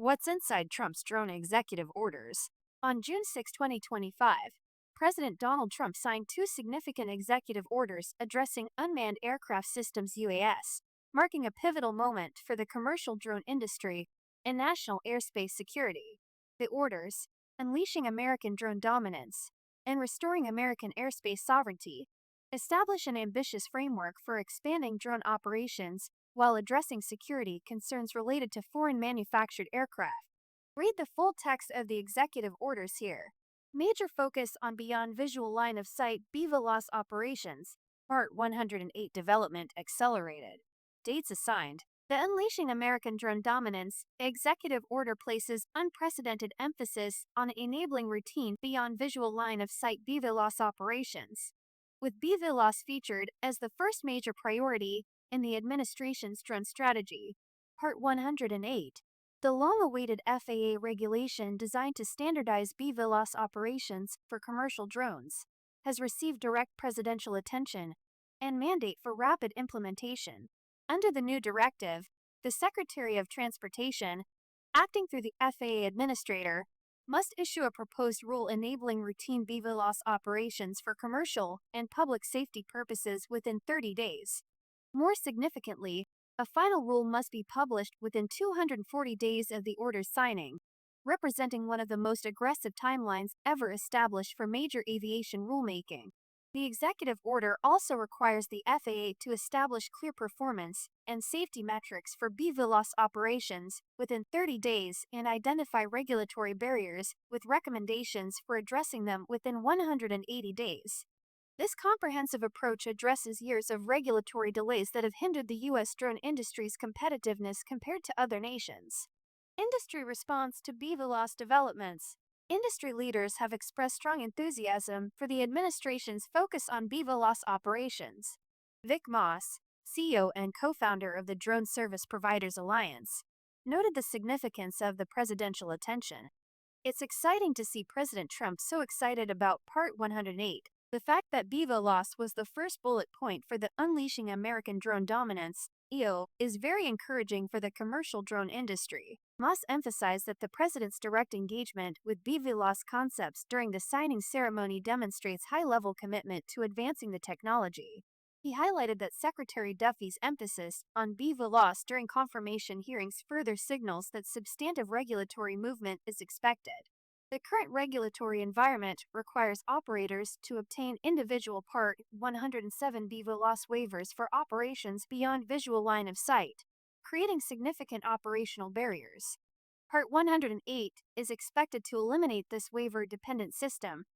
What's inside Trump's drone executive orders? On June 6, 2025, President Donald Trump signed two significant executive orders addressing unmanned aircraft systems UAS, marking a pivotal moment for the commercial drone industry and national airspace security. The orders, unleashing American drone dominance and restoring American airspace sovereignty, establish an ambitious framework for expanding drone operations while addressing security concerns related to foreign manufactured aircraft. Read the full text of the executive orders here. Major focus on beyond visual line of sight BVLOS operations. Part 108 Development Accelerated. Dates assigned. The Unleashing American Drone Dominance executive order places unprecedented emphasis on enabling routine beyond visual line of sight BVLOS operations, with BVLOS featured as the first major priority in the administration's drone strategy. Part 108. The long-awaited FAA regulation designed to standardize BVLOS operations for commercial drones has received direct presidential attention and mandate for rapid implementation. Under the new directive, the Secretary of Transportation, acting through the FAA administrator, must issue a proposed rule enabling routine BVLOS operations for commercial and public safety purposes within 30 days. More significantly, a final rule must be published within 240 days of the order's signing, representing one of the most aggressive timelines ever established for major aviation rulemaking. The executive order also requires the FAA to establish clear performance and safety metrics for BVLOS operations within 30 days and identify regulatory barriers with recommendations for addressing them within 180 days. This comprehensive approach addresses years of regulatory delays that have hindered the U.S. drone industry's competitiveness compared to other nations. Industry response to BVLOS developments. Industry leaders have expressed strong enthusiasm for the administration's focus on BVLOS operations. Vic Moss, CEO and co-founder of the Drone Service Providers Alliance, noted the significance of the presidential attention. It's exciting to see President Trump so excited about Part 108. The fact that BVLOS was the first bullet point for the Unleashing American Drone Dominance (EO) is very encouraging for the commercial drone industry. Moss emphasized that the president's direct engagement with BVLOS concepts during the signing ceremony demonstrates high-level commitment to advancing the technology. He highlighted that Secretary Duffy's emphasis on BVLOS during confirmation hearings further signals that substantive regulatory movement is expected. The current regulatory environment requires operators to obtain individual Part 107 BVLOS waivers for operations beyond visual line of sight, creating significant operational barriers. Part 108 is expected to eliminate this waiver-dependent system,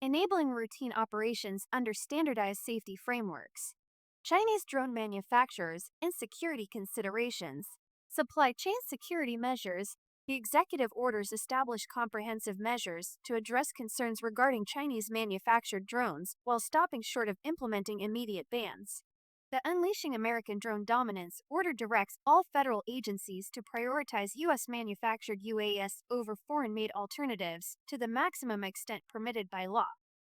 enabling routine operations under standardized safety frameworks. Chinese drone manufacturers and security considerations. Supply chain security measures. The executive orders establish comprehensive measures to address concerns regarding Chinese manufactured drones while stopping short of implementing immediate bans. The Unleashing American Drone Dominance order directs all federal agencies to prioritize U.S. manufactured UAS over foreign-made alternatives to the maximum extent permitted by law.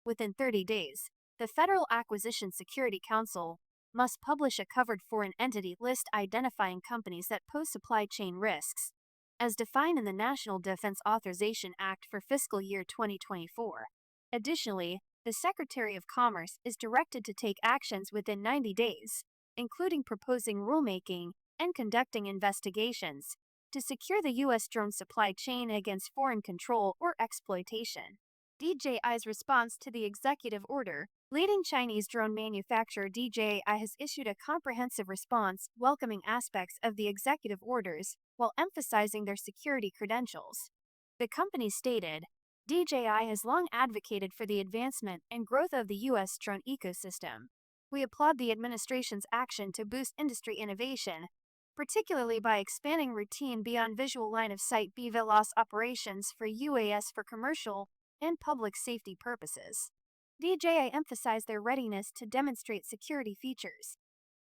Within 30 days, the Federal Acquisition Security Council must publish a covered foreign entity list identifying companies that pose supply chain risks, as defined in the National Defense Authorization Act for fiscal year 2024. Additionally, the Secretary of Commerce is directed to take actions within 90 days, including proposing rulemaking and conducting investigations, to secure the U.S. drone supply chain against foreign control or exploitation. DJI's response to the executive order. Leading Chinese drone manufacturer DJI has issued a comprehensive response welcoming aspects of the executive orders while emphasizing their security credentials. The company stated, DJI has long advocated for the advancement and growth of the U.S. drone ecosystem. We applaud the administration's action to boost industry innovation, particularly by expanding routine beyond visual line of sight BVLOS operations for UAS for commercial and public safety purposes. DJI emphasized their readiness to demonstrate security features.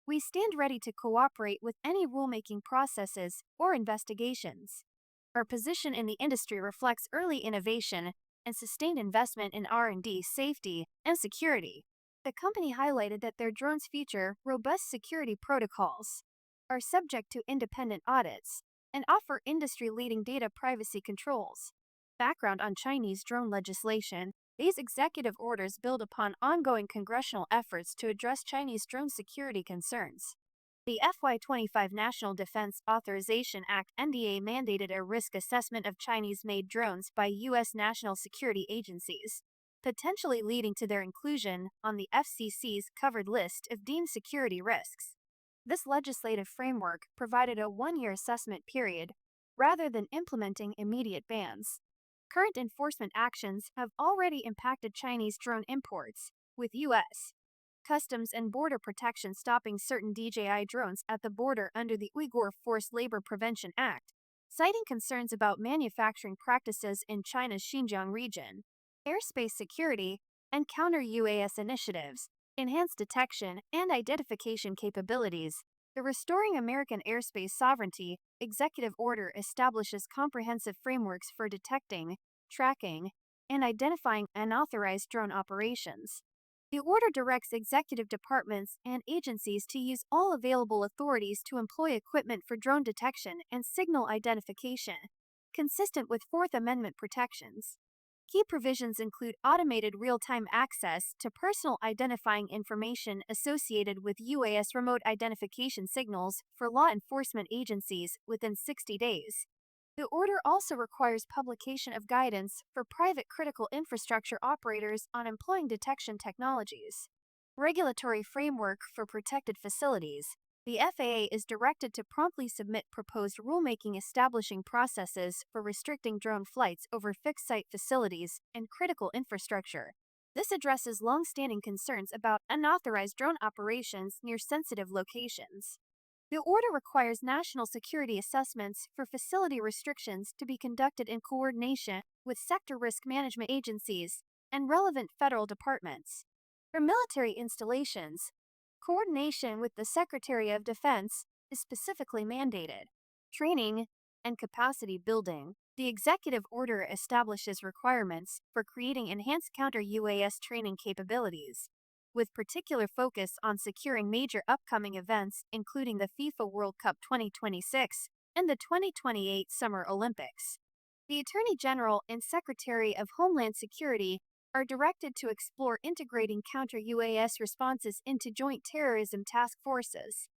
We stand ready to cooperate with any rulemaking processes or investigations. Our position in the industry reflects early innovation and sustained investment in R&D, safety, and security. The company highlighted that their drones feature robust security protocols, are subject to independent audits, and offer industry-leading data privacy controls. Background on Chinese drone legislation. These executive orders build upon ongoing congressional efforts to address Chinese drone security concerns. The FY25 National Defense Authorization Act (NDA) mandated a risk assessment of Chinese-made drones by U.S. national security agencies, potentially leading to their inclusion on the FCC's covered list of deemed security risks. This legislative framework provided a one-year assessment period rather than implementing immediate bans. Current enforcement actions have already impacted Chinese drone imports, with U.S. Customs and Border Protection stopping certain DJI drones at the border under the Uyghur Forced Labor Prevention Act, citing concerns about manufacturing practices in China's Xinjiang region. Airspace security and counter-UAS initiatives, enhanced detection and identification capabilities. The Restoring American Airspace Sovereignty executive order establishes comprehensive frameworks for detecting, tracking, and identifying unauthorized drone operations. The order directs executive departments and agencies to use all available authorities to employ equipment for drone detection and signal identification, consistent with Fourth Amendment protections. Key provisions include automated real-time access to personal identifying information associated with UAS remote identification signals for law enforcement agencies within 60 days. The order also requires publication of guidance for private critical infrastructure operators on employing detection technologies. Regulatory framework for protected facilities. The FAA is directed to promptly submit proposed rulemaking establishing processes for restricting drone flights over fixed-site facilities and critical infrastructure. This addresses long-standing concerns about unauthorized drone operations near sensitive locations. The order requires national security assessments for facility restrictions to be conducted in coordination with sector risk management agencies and relevant federal departments. For military installations, coordination with the Secretary of Defense is specifically mandated. Training and capacity building. The executive order establishes requirements for creating enhanced counter-UAS training capabilities, with particular focus on securing major upcoming events including the FIFA World Cup 2026 and the 2028 Summer Olympics. The Attorney General and Secretary of Homeland Security are directed to explore integrating counter-UAS responses into joint terrorism task forces.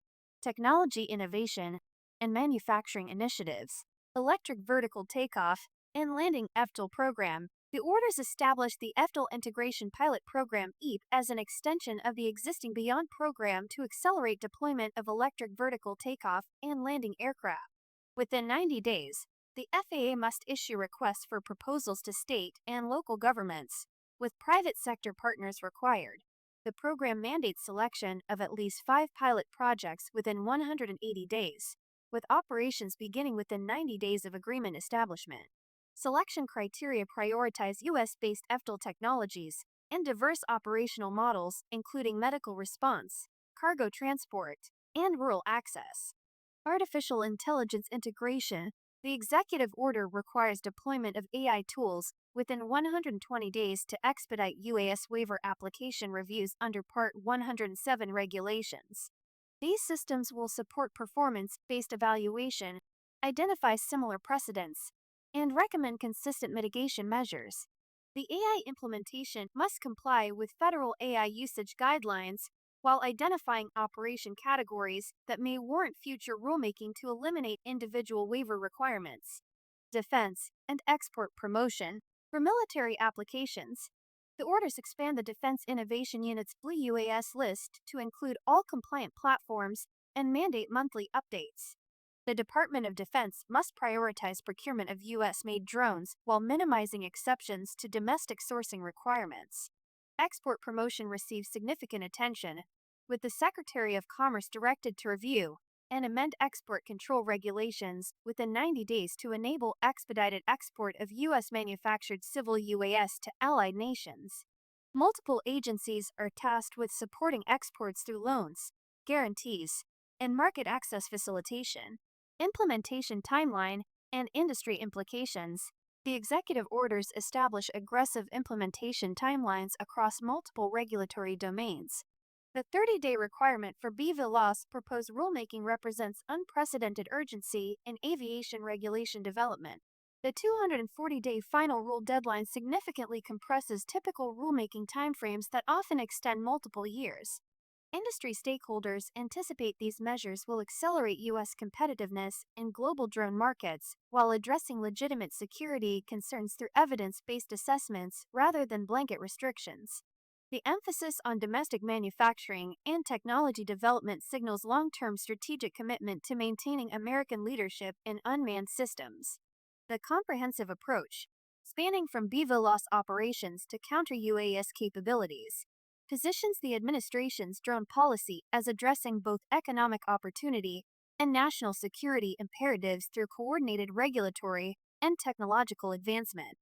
Technology innovation and manufacturing initiatives. Electric vertical takeoff and landing (EVTOL) program. The orders establish the EVTOL Integration Pilot Program (EAP) as an extension of the existing Beyond program to accelerate deployment of electric vertical takeoff and landing aircraft. Within 90 days, the FAA must issue requests for proposals to state and local governments, with private sector partners required. The program mandates selection of at least 5 pilot projects within 180 days, with operations beginning within 90 days of agreement establishment. Selection criteria prioritize U.S.-based EVTOL technologies and diverse operational models, including medical response, cargo transport, and rural access. Artificial intelligence integration. The executive order requires deployment of AI tools within 120 days to expedite UAS waiver application reviews under Part 107 regulations. These systems will support performance-based evaluation, identify similar precedents, and recommend consistent mitigation measures. The AI implementation must comply with federal AI usage guidelines while identifying operation categories that may warrant future rulemaking to eliminate individual waiver requirements. Defense and export promotion. For military applications, the orders expand the Defense Innovation Unit's BVLOS list to include all compliant platforms and mandate monthly updates. The Department of Defense must prioritize procurement of U.S.-made drones while minimizing exceptions to domestic sourcing requirements. Export promotion receives significant attention, with the Secretary of Commerce directed to review and amend export control regulations within 90 days to enable expedited export of U.S.-manufactured civil UAS to allied nations. Multiple agencies are tasked with supporting exports through loans, guarantees, and market access facilitation. Implementation timeline and industry implications. The executive orders establish aggressive implementation timelines across multiple regulatory domains. The 30-day requirement for BVLOS proposed rulemaking represents unprecedented urgency in aviation regulation development. The 240-day final rule deadline significantly compresses typical rulemaking timeframes that often extend multiple years. Industry stakeholders anticipate these measures will accelerate U.S. competitiveness in global drone markets while addressing legitimate security concerns through evidence-based assessments rather than blanket restrictions. The emphasis on domestic manufacturing and technology development signals long-term strategic commitment to maintaining American leadership in unmanned systems. The comprehensive approach, spanning from BVLOS operations to counter-UAS capabilities, positions the administration's drone policy as addressing both economic opportunity and national security imperatives through coordinated regulatory and technological advancement.